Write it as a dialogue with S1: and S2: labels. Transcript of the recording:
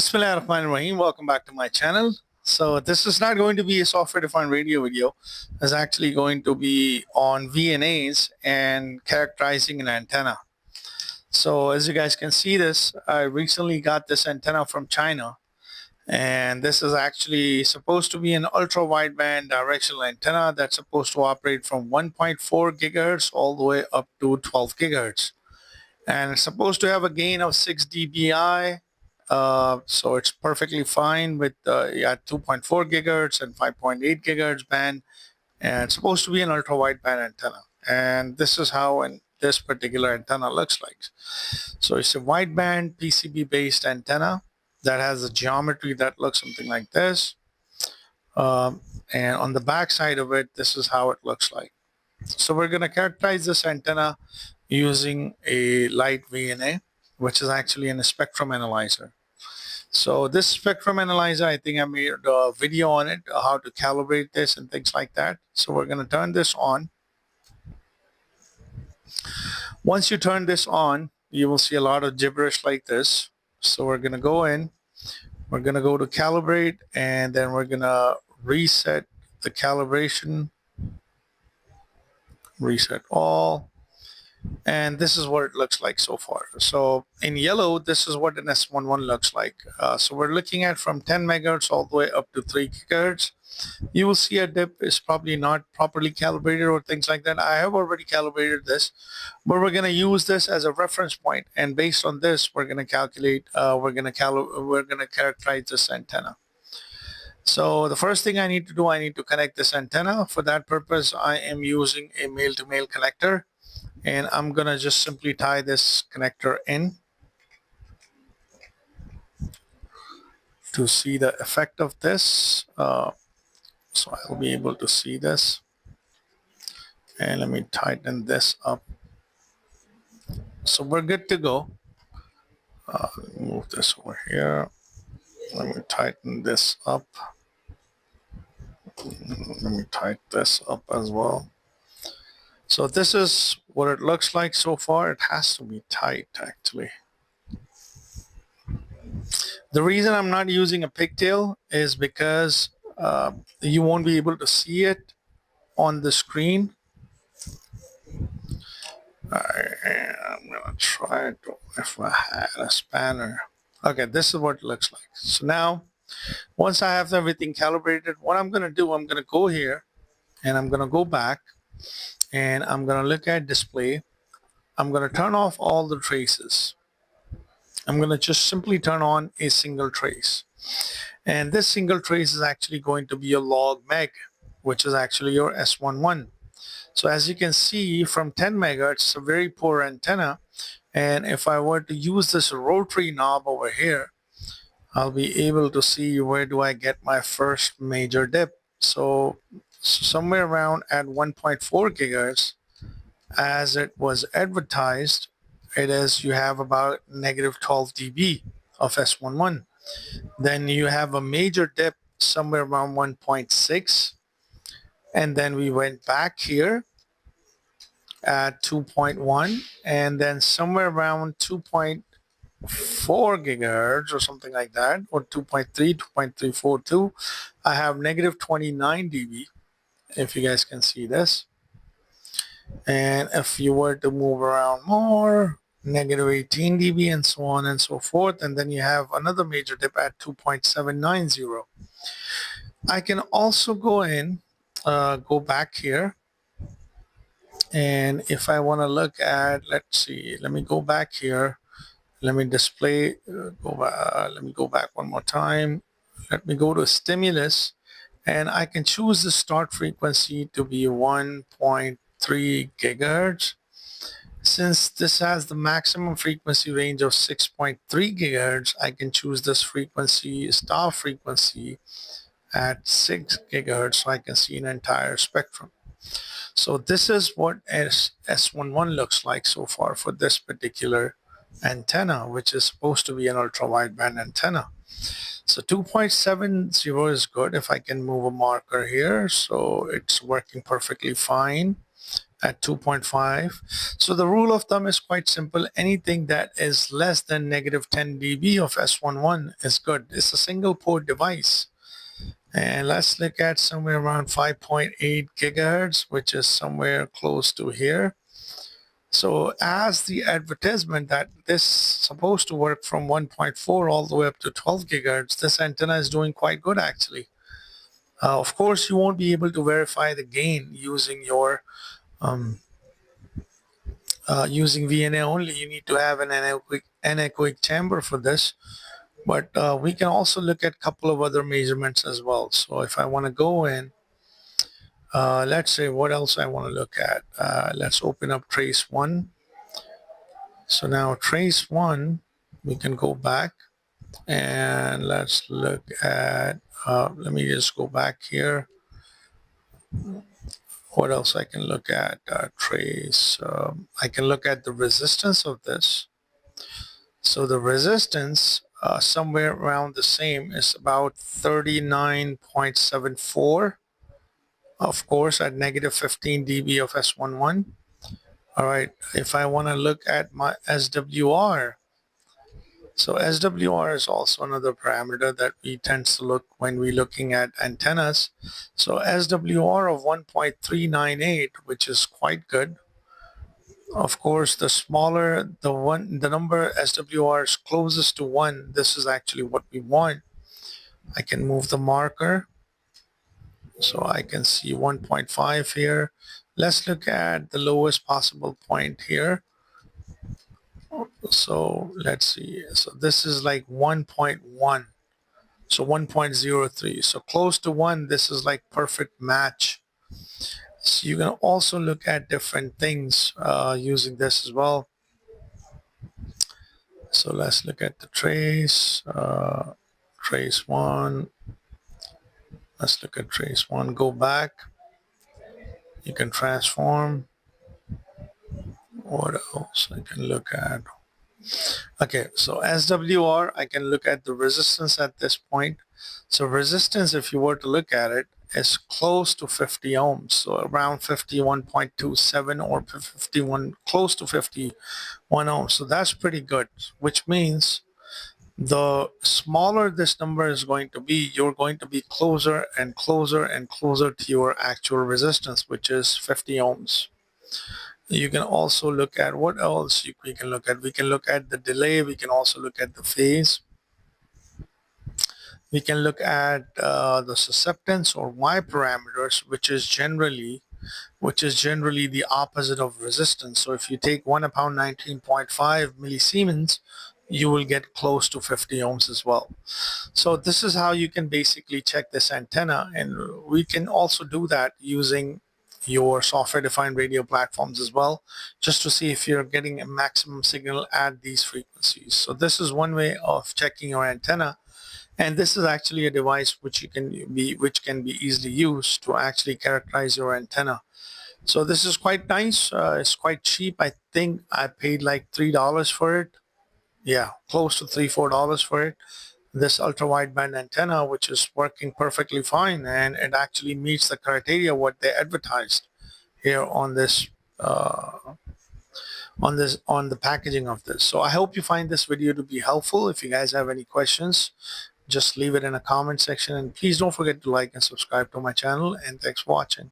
S1: Bismillahirrahmanirrahim. Welcome back to my channel. So this is not going to be a software-defined radio video. It's actually going to be on VNAs and characterizing an antenna. So as you guys can see this, I recently got this antenna from China. And this is actually supposed to be an ultra-wideband directional antenna that's supposed to operate from 1.4 gigahertz all the way up to 12 gigahertz. And it's supposed to have a gain of 6 dBi. So it's perfectly fine with 2.4 gigahertz and 5.8 gigahertz band, and it's supposed to be an ultra wideband antenna. And this is how this particular antenna looks like. So it's a wideband PCB based antenna that has a geometry that looks something like this. And on the back side of it, this is how it looks like. So we're going to characterize this antenna using a LiteVNA, which is actually a spectrum analyzer. So this spectrum analyzer, I think I made a video on it, how to calibrate this and things like that. So we're going to turn this on. Once you turn this on, you will see a lot of gibberish like this. So we're going to go in, we're going to go to calibrate, and then we're going to reset the calibration, reset all. And this is what it looks like so far. So in yellow, this is what an S11 looks like. So we're looking at from 10 megahertz all the way up to 3 gigahertz. You will see a dip is probably not properly calibrated or things like that. I have already calibrated this, but we're going to use this as a reference point, and based on this, we're going to calculate. We're going to characterize this antenna. So the first thing I need to do, I need to connect this antenna. For that purpose, I am using a male-to-male connector. And I'm going to just simply tie this connector in to see the effect of this. So I'll be able to see this. And let me tighten this up. So we're good to go. Move this over here. Let me tighten this up. Let me tighten this up as well. So this is what it looks like so far. It has to be tight actually. The reason I'm not using a pigtail is because you won't be able to see it on the screen. I'm gonna try to, if I had a spanner. Okay, this is what it looks like. So now, once I have everything calibrated, what I'm gonna do, I'm gonna go here and I'm gonna go back and I'm gonna look at display. I'm gonna turn off all the traces. I'm gonna just simply turn on a single trace. And this single trace is actually going to be a log meg, which is actually your S11. So as you can see, from 10 megahertz, it's a very poor antenna. And if I were to use this rotary knob over here, I'll be able to see where do I get my first major dip. So somewhere around at 1.4 gigahertz, as it was advertised, it is you have about negative 12 dB of S11. Then you have a major dip somewhere around 1.6, and then we went back here at 2.1, and then somewhere around 2.4 gigahertz or something like that, or 2.3, 2.342, I have negative 29 dB, if you guys can see this. And if you were to move around more, negative 18 dB and so on and so forth, and then you have another major dip at 2.790. I can also go in, go back here, and if I want to look at, let's see, let me go back here, let me display, let me go back one more time, let me go to stimulus, and I can choose the start frequency to be 1.3 gigahertz. Since this has the maximum frequency range of 6.3 gigahertz, I can choose this frequency, start frequency, at 6 gigahertz, so I can see an entire spectrum. So this is what S11 looks like so far for this particular antenna, which is supposed to be an ultra-wideband antenna. So 2.70 is good. If I can move a marker here, so it's working perfectly fine. at 2.5. So the rule of thumb is quite simple. Anything that is less than negative 10 dB of S11 is good. It's a single port device. And let's look at somewhere around 5.8 gigahertz, which is somewhere close to here. So as the advertisement that this is supposed to work from 1.4 all the way up to 12 gigahertz, this antenna is doing quite good actually. Of course, you won't be able to verify the gain using your using VNA only. You need to have an anechoic chamber for this. But we can also look at a couple of other measurements as well. So if I want to go in, let's say what else I want to look at. Let's open up trace 1. So now trace 1, we can go back and let's look at, let me just go back here. What else I can look at? Trace, I can look at the resistance of this. So the resistance somewhere around the same is about 39.74, of course, at negative 15 dB of S11. All right, if I want to look at my SWR, so SWR is also another parameter that we tend to look when we're looking at antennas. So SWR of 1.398, which is quite good. Of course, the smaller the number SWR is closest to 1, this is actually what we want. I can move the marker so I can see 1.5 here. Let's look at the lowest possible point here. So let's see. So this is like 1.1. So 1.03. So close to 1, this is like perfect match. So you can also look at different things using this as well. So let's look at the trace, trace 1. Let's look at trace 1. Go back. You can transform. What else I can look at? Okay, so SWR, I can look at the resistance at this point. So resistance, if you were to look at it, is close to 50 ohms, so around 51.27 or 51, close to 51 ohms. So that's pretty good, which means the smaller this number is going to be, you're going to be closer and closer and closer to your actual resistance, which is 50 ohms. You can also look at what else we can look at. We can look at the delay. We can also look at the phase. We can look at the susceptance or Y parameters, which is generally the opposite of resistance. So if you take 1 upon 19.5 millisiemens, you will get close to 50 ohms as well. So this is how you can basically check this antenna, and we can also do that using your software-defined radio platforms as well, just to see if you're getting a maximum signal at these frequencies. So this is one way of checking your antenna, and this is actually a device which can be easily used to actually characterize your antenna. So this is quite nice. It's quite cheap. I think I paid like $3 for it. Yeah, close to $3-4 for it. This ultra-wideband antenna, which is working perfectly fine, and it actually meets the criteria what they advertised here on this on the packaging of this. So I hope you find this video to be helpful. If you guys have any questions, just leave it in a comment section, and please don't forget to like and subscribe to my channel, and thanks for watching.